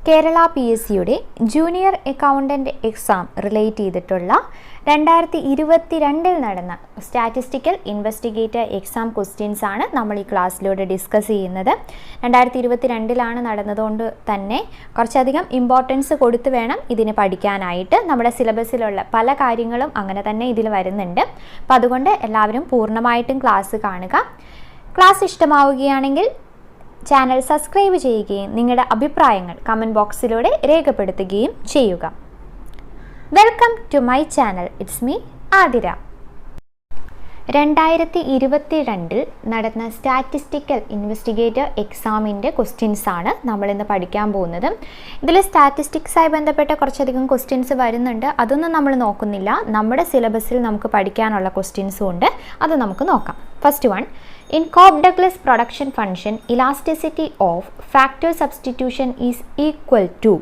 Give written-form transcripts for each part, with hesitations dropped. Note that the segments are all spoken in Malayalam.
കേരള PSCയുടെ ജൂനിയർ അക്കൗണ്ടൻറ്റ് എക്സാം റിലേറ്റ് ചെയ്തിട്ടുള്ള 2022 നടന്ന സ്റ്റാറ്റിസ്റ്റിക്കൽ ഇൻവെസ്റ്റിഗേറ്റർ എക്സാം ക്വസ്റ്റ്യൻസ് ആണ് നമ്മൾ ഈ ക്ലാസ്സിലൂടെ ഡിസ്കസ് ചെയ്യുന്നത്. 2022 നടന്നതുകൊണ്ട് തന്നെ കുറച്ചധികം ഇമ്പോർട്ടൻസ് കൊടുത്ത് വേണം ഇതിന് പഠിക്കാനായിട്ട്. നമ്മുടെ സിലബസിലുള്ള പല കാര്യങ്ങളും അങ്ങനെ തന്നെ ഇതിൽ വരുന്നുണ്ട്. അപ്പോൾ അതുകൊണ്ട് എല്ലാവരും പൂർണ്ണമായിട്ടും ക്ലാസ് കാണുക. ക്ലാസ് ഇഷ്ടമാവുകയാണെങ്കിൽ ചാനൽ സബ്സ്ക്രൈബ് ചെയ്യുകയും നിങ്ങളുടെ അഭിപ്രായങ്ങൾ കമൻറ്റ് ബോക്സിലൂടെ രേഖപ്പെടുത്തുകയും ചെയ്യുക. Welcome to my channel. It's me Athira. 2022 നടന്ന സ്റ്റാറ്റിസ്റ്റിക്കൽ ഇൻവെസ്റ്റിഗേറ്റർ എക്സാമിൻ്റെ ക്വസ്റ്റ്യൻസ് ആണ് നമ്മളിന്ന് പഠിക്കാൻ പോകുന്നത്. ഇതിൽ സ്റ്റാറ്റിസ്റ്റിക്സായി ബന്ധപ്പെട്ട കുറച്ചധികം ക്വസ്റ്റ്യൻസ് വരുന്നുണ്ട്. അതൊന്നും നമ്മൾ നോക്കുന്നില്ല. നമ്മുടെ സിലബസിൽ നമുക്ക് പഠിക്കാനുള്ള ക്വസ്റ്റ്യൻസും ഉണ്ട്. അത് നമുക്ക് നോക്കാം. First one, in Cobb-Douglas production function, elasticity of factor substitution is equal to.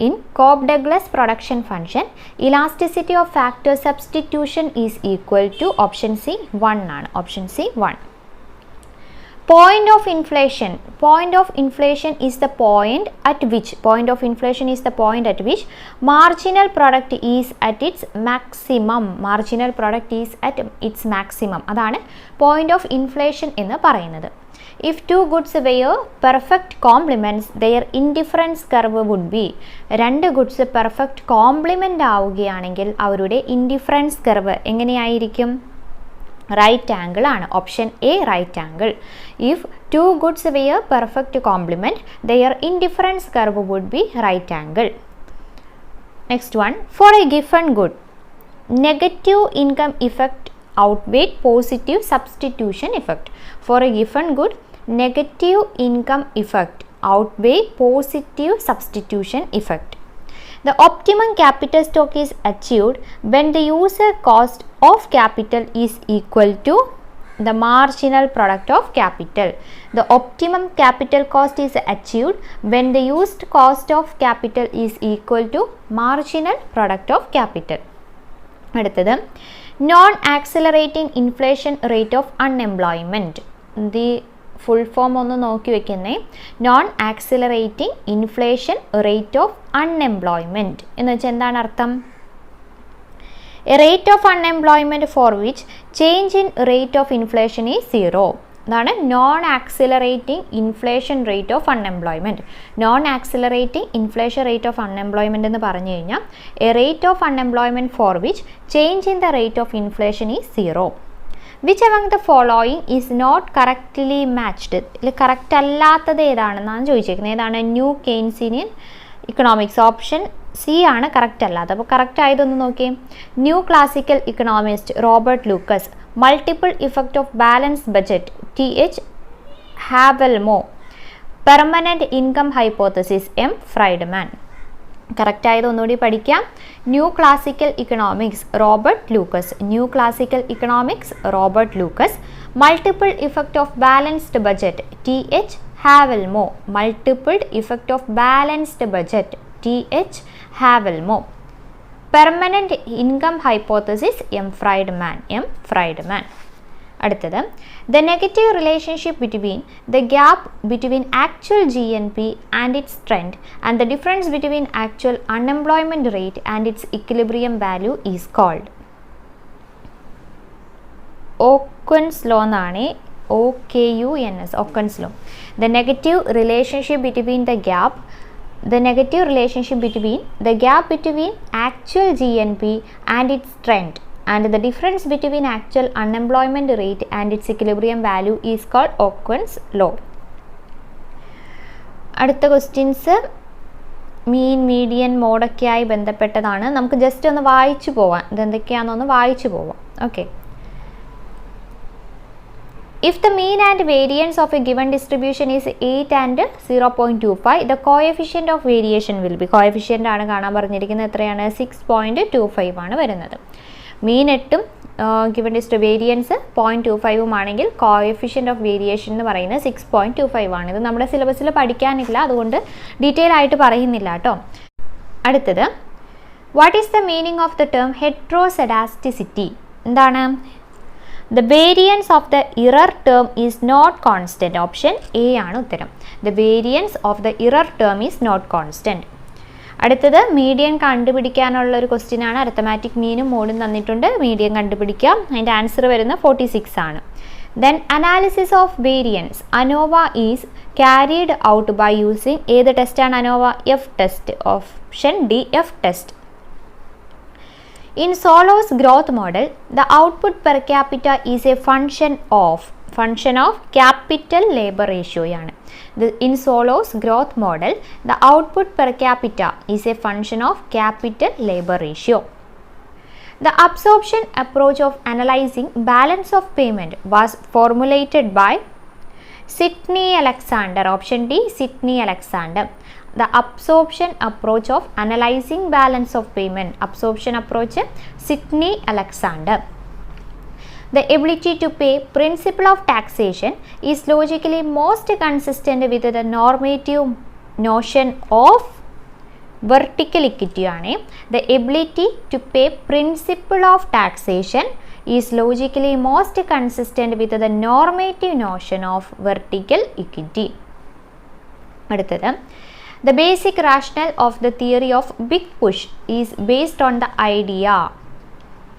In Cobb-Douglas production function, elasticity of factor substitution is equal to option C 1 ആണ്. Option C 1. Point of inflation. Point of inflation is the point at which marginal product is at its maximum. Marginal product is at its maximum. അതാണ് point of inflation എന്ന് പറയുന്നത്. If two goods were perfect complements, their indifference curve would be. രണ്ട് ഗുഡ്സ് പെർഫെക്റ്റ് കോംപ്ലിമെൻ്റ് ആവുകയാണെങ്കിൽ അവരുടെ ഇൻഡിഫറൻസ് കർവ് എങ്ങനെയായിരിക്കും? റൈറ്റ് ആംഗിൾ ആണ്. Option A right angle. If two goods were perfect complement their indifference curve would be right angle. Next one, for a Giffen good negative income effect outweighed positive substitution effect. For a Giffen good negative income effect outweigh positive substitution effect. The optimum capital stock is achieved when the user cost of capital is equal to the marginal product of capital. The optimum capital cost is achieved when the used cost of capital is equal to marginal product of capital. അടുത്തത്, non accelerating inflation rate of unemployment. The full form ഒന്ന് നോക്കി വെക്കുന്നേ. Non accelerating inflation rate of unemployment എന്ന് വെച്ചാൽ എന്താണ് അർത്ഥം? A rate of unemployment for which change in rate of inflation is 0. അതാണ് non accelerating inflation rate of unemployment. Non accelerating inflation rate of unemployment എന്ന് പറഞ്ഞു കഴിഞ്ഞാൽ a rate of unemployment for which change in the rate of inflation is 0. Which among the following is not correctly matched? ഇതിൽ കറക്റ്റ് അല്ലാത്തത് ഏതാണെന്നാണ് ചോദിച്ചേക്കുന്നത്. ഏതാണ്? New Keynesian economics. Option C ആണ് കറക്റ്റ് അല്ലാത്തത്. അപ്പോൾ കറക്റ്റ് ആയതൊന്ന് നോക്കിയേ. New classical economist Robert Lucas. Multiple effect of balance budget TH Haavelmo. Permanent income hypothesis M Friedman. Correct ആയത് ഒന്നുകൂടി പഠിക്കാം. New classical economics Robert Lucas. New classical economics Robert Lucas. Multiple effect of balanced budget TH Haavelmo. Multiple effect of balanced budget TH Haavelmo. Permanent income hypothesis M Friedman. അടുത്തത്, the negative relationship between the gap between actual GNP and its trend and the difference between actual unemployment rate and its equilibrium value is called. Okun's law എന്നാണ്. OKUNS. Okun's law. The negative relationship between the gap between actual GNP and its trend and the difference between actual unemployment rate and its equilibrium value is called Okun's law. അടുത്ത ക്വസ്റ്റ്യൻസ് മീൻ മീഡിയൻ മോഡൊക്കെയായി ബന്ധപ്പെട്ടതാണ്. നമുക്ക് ജസ്റ്റ് ഒന്ന് വായിച്ചു പോവാം. ഇതെന്തൊക്കെയാണെന്നൊന്ന് വായിച്ചു പോവാം. Okay. If the mean and variance of a given distribution is 8 and 0.25, the coefficient of variation will be. Coefficient ആണ് കാണാൻ പറഞ്ഞിരിക്കുന്നത്. എത്രയാണ്? 6.25 ആണ് വരുന്നത്. മീൻ 8ഉം ഗിവൺ വേരിയൻസ് 0.25 ആണെങ്കിൽ കോഎഫിഷ്യൻ്റ് ഓഫ് വേരിയേഷൻ എന്ന് പറയുന്നത് 6.25 ആണ്. ഇത് നമ്മുടെ സിലബസിൽ പഠിക്കാനില്ല, അതുകൊണ്ട് ഡീറ്റെയിൽ ആയിട്ട് പറയുന്നില്ല കേട്ടോ. അടുത്തത്, what is the meaning of the term heteroscedasticity? എന്താണ്? The variance of the error term is not constant. Option A ആണ് ഉത്തരം. The variance of the error term is not constant. അടുത്തത് മീഡിയൻ കണ്ടുപിടിക്കാനുള്ള ഒരു ക്വസ്റ്റ്യൻ ആണ്. അരിത്തമാറ്റിക് മീനും മോഡും തന്നിട്ടുണ്ട്. മീഡിയൻ കണ്ടുപിടിക്കാം. അതിൻ്റെ ആൻസർ വരുന്ന 46 ആണ്. Then analysis of variance ANOVA is carried out by using ഏത് ടെസ്റ്റ് ആണ് ANOVA? F test. Option D, F test. In Solo's growth model, the output per capita is a function of capital labor ratio ആണ്. In Solo's growth model, the output per capita is a function of capital labor ratio. The absorption approach of analyzing balance of payment was formulated by Sidney Alexander. Option D, Sidney Alexander. The absorption approach of analyzing balance of payment. Absorption approach, Sidney Alexander. The ability to pay principle of taxation is logically most consistent with the normative notion of vertical equity ആണ്. The ability to pay principle of taxation is logically most consistent with the normative notion of vertical equity. അടുത്തത് the basic rationale of the theory of big push is based on the idea.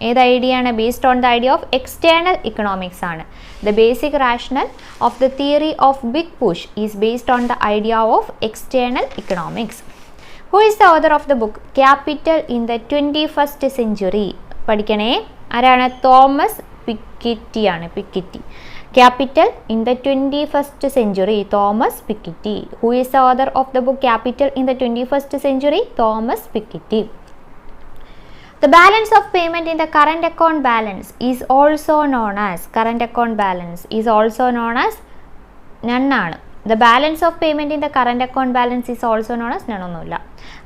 ഏത് ഐഡിയ ആണ്? based on the idea of external economics ആണ്. The basic rationale of the theory of big push is based on the idea of external economics. Who is the author of the book Capital in the 21st Century? പഠിക്കണേ. ആരാണ്? തോമസ് പിക്കിറ്റി ആണ്. പിക്കിറ്റി. Capital in the 21st Century, Thomas Piketty. Who is the author of the book Capital in the 21st Century? Thomas Piketty. The balance of payment in the current account balance is also known as none ആണ്. The balance of payment in the current account balance is also known as none ഒന്നുമില്ല.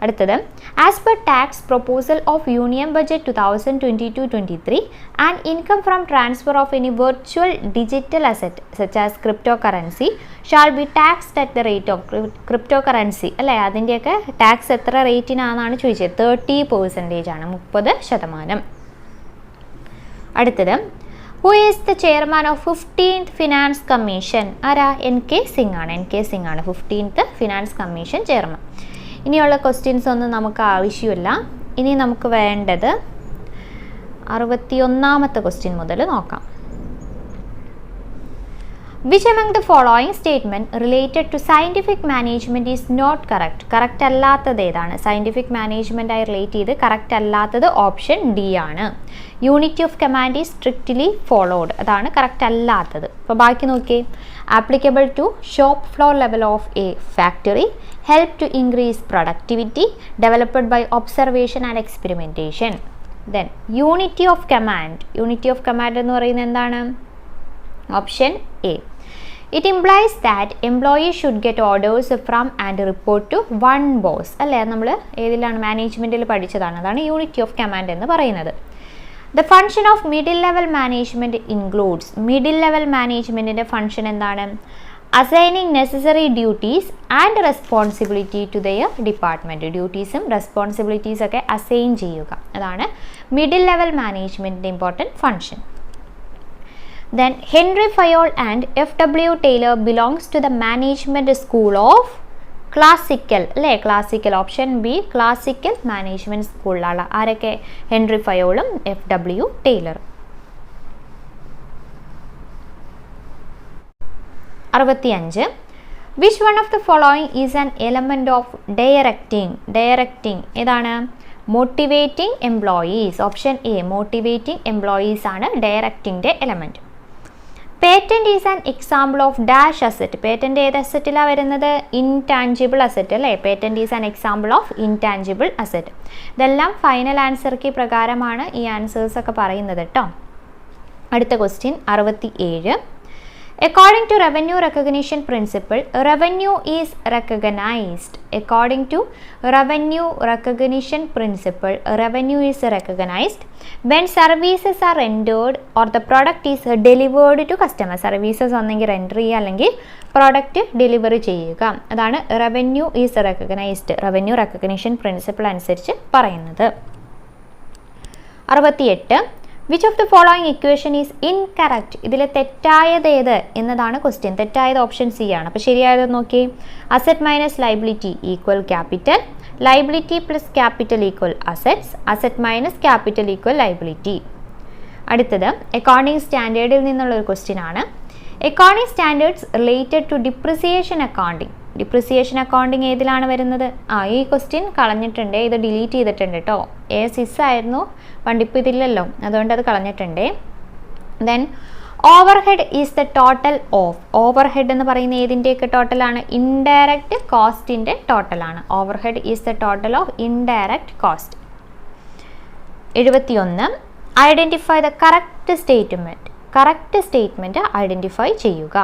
അടുത്തത് as per tax proposal of Union Budget 2022-23 and income from transfer of any virtual digital asset such as cryptocurrency shall be taxed at the rate of cryptocurrency അല്ലേ? അതിൻ്റെയൊക്കെ ടാക്സ് എത്ര റേറ്റിനാണെന്നാണ് ചോദിച്ചത്. 30% ആണ്, 30%. അടുത്തത് who is the chairman of 15th Finance Commission? ആരാ? NK Singh ആണ്. NK Singh ആണ് 15th Finance Commission ചെയർമാൻ. ഇനിയുള്ള ക്വസ്റ്റ്യൻസ് ഒന്നും നമുക്ക് ആവശ്യമില്ല. ഇനി നമുക്ക് വേണ്ടത് 61ാമത്തെ ക്വസ്റ്റ്യൻ മുതൽ നോക്കാം. Which among the following statement related to scientific management is not correct? Correct അല്ലാത്തത് ഏതാണ്? സയൻറ്റിഫിക് മാനേജ്മെൻറ്റായി റിലേറ്റ് ചെയ്ത് കറക്റ്റ് അല്ലാത്തത് ഓപ്ഷൻ ഡി ആണ്. Unity of command is strictly followed, അതാണ് കറക്റ്റ് അല്ലാത്തത്. അപ്പോൾ ബാക്കി നോക്കിയേ. Applicable to shop floor level of a factory, help to increase productivity, developed by observation and experimentation. Then unity of command എന്ന് പറയുന്നത് എന്താണ്? Option A. It implies that employees should get orders from and report to one boss. അല്ലേ? നമ്മൾ ഏതിലാണ്? മാനേജ്മെൻറ്റിൽ പഠിച്ചതാണ്. അതാണ് യൂണിറ്റി ഓഫ് കമാൻഡ് എന്ന് പറയുന്നത്. The function of middle level management includes, middle level മാനേജ്മെൻറ്റിൻ്റെ ഫംഗ്ഷൻ എന്താണ്? Assigning necessary duties and responsibility to their department. ഡ്യൂട്ടീസും റെസ്പോൺസിബിലിറ്റീസ് ഒക്കെ അസൈൻ ചെയ്യുക, അതാണ് മിഡിൽ ലെവൽ മാനേജ്മെൻറ്റിൻ്റെ important function. Then Henry Fayol and F.W. Taylor belongs to the management school of classical. അല്ലേ? Classical. Option B classical management സ്കൂളിലാണ്. ആരൊക്കെ? ഹെൻറി ഫയോളും F.W. Taylor. 65. Which one of the following is an element of directing? ഏതാണ്? Motivating employees. Option A motivating employees ആണ് ഡയറക്റ്റിംഗിൻ്റെ element. Patent is an example of dash asset. Patent ഏത് അസറ്റിലാണ് വരുന്നത്? ഇൻടാഞ്ചിബിൾ അസറ്റ് അല്ലേ? Patent is an example of intangible asset. ഇതെല്ലാം ഫൈനൽ ആൻസർ കീ പ്രകാരമാണ് ഈ ആൻസേഴ്സ് ഒക്കെ പറയുന്നത് കേട്ടോ. അടുത്ത question 67. According to revenue recognition principle, revenue is recognized. According to revenue recognition principle, revenue is recognized when services are rendered or the product is delivered to customer. Services ഒന്നെങ്കിൽ റെൻഡർ ചെയ്യുക അല്ലെങ്കിൽ പ്രോഡക്റ്റ് ഡെലിവറി ചെയ്യുക, അതാണ് revenue is recognised revenue recognition principle അനുസരിച്ച് പറയുന്നത്. 68. Which of the following equation is incorrect? ഇതിൽ തെറ്റായത് ഏത് എന്നതാണ് ക്വസ്റ്റ്യൻ. തെറ്റായത് ഓപ്ഷൻ സി ആണ്. അപ്പോൾ ശരിയായത് നോക്കി. Asset minus liability equal capital, liability plus capital equal assets, asset minus capital equal liability. അടുത്തത് അക്കൗണ്ടിങ് സ്റ്റാൻഡേർഡിൽ നിന്നുള്ള ഒരു ക്വസ്റ്റ്യൻ ആണ്. Accounting standards related to depreciation accounting. Depreciation accounting ഏതിലാണ് വരുന്നത്? ഈ ക്വസ്റ്റ്യൻ കളഞ്ഞിട്ടുണ്ട്, ഇത് ഡിലീറ്റ് ചെയ്തിട്ടുണ്ട് കേട്ടോ. സിസ് ആയിരുന്നു പണ്ടിപ്പോൾ ഇതില്ലല്ലോ, അതുകൊണ്ട് അത് കളഞ്ഞിട്ടുണ്ട്. Then overhead is the total of. Overhead എന്ന് പറയുന്ന ഏതിൻ്റെയൊക്കെ ടോട്ടലാണ്? ഇൻഡയറക്റ്റ് കോസ്റ്റിൻ്റെ ടോട്ടലാണ്. Overhead is the total of indirect cost. 71 identify the correct statement. Correct statement identify ചെയ്യുക.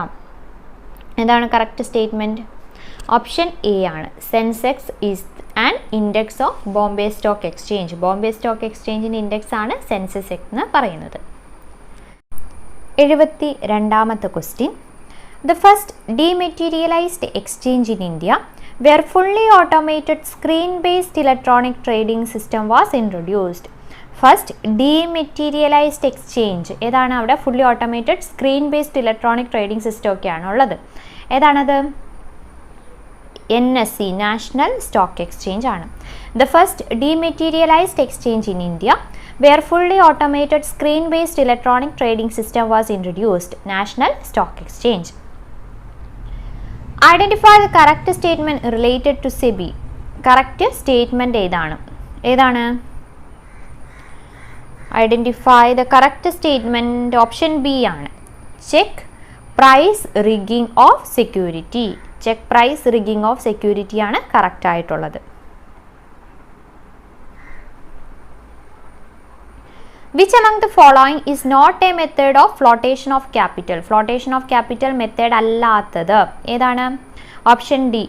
എന്താണ് കറക്റ്റ് സ്റ്റേറ്റ്മെൻറ്റ്? ഓപ്ഷൻ എ ആണ്. Sensex is an index of Bombay stock exchange. Bombay stock എക്സ്ചേഞ്ചിൻ്റെ ഇൻഡെക്സ് ആണ് സെൻസെക്സ് എന്ന് പറയുന്നത്. 72ാമത്തെ question. The first dematerialised exchange in India where fully automated screen based electronic trading system was introduced. First dematerialised exchange ഏതാണ്? അവിടെ fully automated screen based electronic trading system ഒക്കെയാണ് ഉള്ളത്. ഏതാണത്? NSE നാഷണൽ സ്റ്റോക്ക് എക്സ്ചേഞ്ച് ആണ്. The first dematerialised exchange in India where fully automated screen based electronic trading system was introduced. National stock exchange. Identify the correct statement related to SEBI. Correct statement ഏതാണ്? Identify the correct statement option B ആണ്. Check price rigging of security. Check price rigging of security ആണ് കറക്റ്റ് ആയിട്ടുള്ളത്. Which among the following is not a method of flotation of capital? Flotation of capital method അല്ലാത്തത് ഏതാണ്? Option D.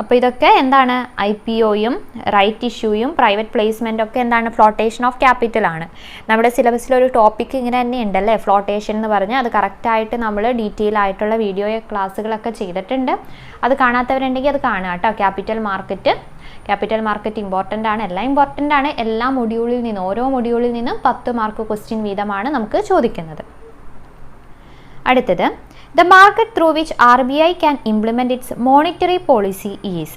അപ്പോൾ ഇതൊക്കെ എന്താണ്? IPOയും റൈറ്റ് ഇഷ്യൂയും പ്രൈവറ്റ് പ്ലേസ്മെൻറ്റും ഒക്കെ എന്താണ്? ഫ്ലോട്ടേഷൻ ഓഫ് ക്യാപിറ്റൽ ആണ്. നമ്മുടെ സിലബസിലൊരു ടോപ്പിക്ക് ഇങ്ങനെ തന്നെ ഉണ്ടല്ലേ, ഫ്ലോട്ടേഷൻ എന്ന് പറഞ്ഞാൽ. അത് കറക്റ്റായിട്ട് നമ്മൾ ഡീറ്റെയിൽ ആയിട്ടുള്ള വീഡിയോ ക്ലാസ്സുകളൊക്കെ ചെയ്തിട്ടുണ്ട്. അത് കാണാത്തവരുണ്ടെങ്കിൽ അത് കാണുക കേട്ടോ. ക്യാപിറ്റൽ മാർക്കറ്റ് ഇമ്പോർട്ടൻ്റ് ആണ്, എല്ലാം ഇമ്പോർട്ടൻ്റ് ആണ്. എല്ലാ മൊഡ്യൂളിൽ നിന്നും ഓരോ മൊഡ്യൂളിൽ നിന്നും 10 മാർക്ക് ക്വസ്റ്റ്യൻ വീതമാണ് നമുക്ക് ചോദിക്കുന്നത്. അടുത്തത് the market through which RBI can implement its monetary policy is.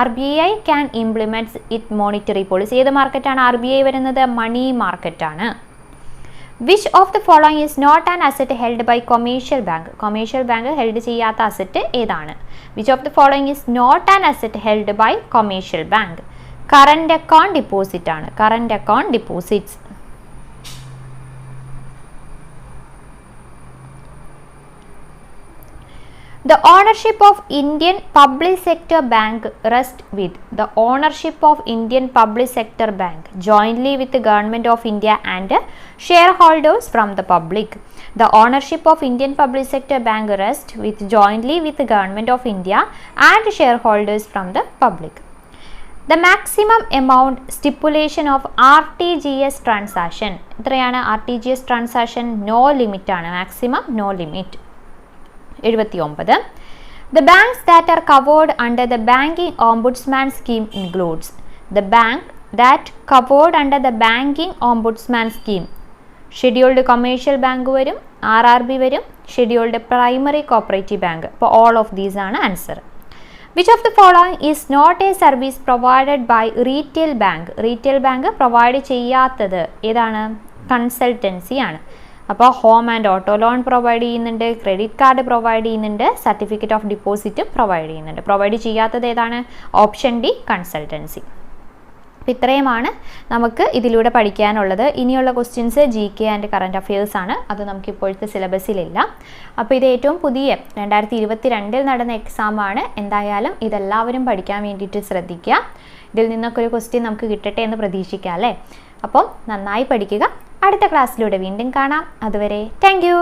RBI can implement its monetary policy. ഏത് മാർക്കറ്റാണ് RBI വരുന്നത്? മണി മാർക്കറ്റാണ്. Which of the following is not an asset held by commercial bank? commercial bank held ചെയ്യാത്ത അസറ്റ് ഏതാണ്? Which of the following is not an asset held by commercial bank? Current account deposit ആണ്. Current account deposits. The ownership of Indian public sector bank rests with. The ownership of Indian public sector bank jointly with the government of India and shareholders from the public. The ownership of Indian public sector bank rests with jointly with the government of India and shareholders from the public. The maximum amount stipulation of RTGS transaction. എത്രയാണ് RTGS transaction? No limit ആണ്. Maximum no limit. 79. The banks that are covered under the banking ombudsman scheme includes. The bank that covered under the banking ombudsman scheme. Scheduled commercial bank വരും, RRB വരും, scheduled primary cooperative bank. അപ്പോൾ all of these ആണ് answer. Which of the following is not a service provided by retail bank? Retail bank provide ചെയ്യാത്തത് ഏതാണ്? കൺസൾട്ടൻസി ആണ്. അപ്പോൾ home and auto loan provide ചെയ്യുന്നുണ്ട്, ക്രെഡിറ്റ് കാർഡ് പ്രൊവൈഡ് ചെയ്യുന്നുണ്ട്, സർട്ടിഫിക്കറ്റ് ഓഫ് ഡിപ്പോസിറ്റും പ്രൊവൈഡ് ചെയ്യുന്നുണ്ട്. പ്രൊവൈഡ് ചെയ്യാത്തത് ഏതാണ്? Option D consultancy. അപ്പോൾ ഇത്രയുമാണ് നമുക്ക് ഇതിലൂടെ പഠിക്കാനുള്ളത്. ഇനിയുള്ള questions GK and current affairs ആണ്. അത് നമുക്ക് ഇപ്പോഴത്തെ സിലബസിലില്ല. അപ്പോൾ ഇത് ഏറ്റവും പുതിയ 2022 നടന്ന എക്സാമാണ്. എന്തായാലും ഇതെല്ലാവരും പഠിക്കാൻ വേണ്ടിയിട്ട് ശ്രദ്ധിക്കുക. ഇതിൽ നിന്നൊക്കെ ഒരു ക്വസ്റ്റ്യൻ നമുക്ക് കിട്ടട്ടെ എന്ന് പ്രതീക്ഷിക്കാം അല്ലേ. അപ്പോൾ നന്നായി പഠിക്കുക. അടുത്ത ക്ലാസ്സിലൂടെ വീണ്ടും കാണാം. അതുവരെ താങ്ക് യു.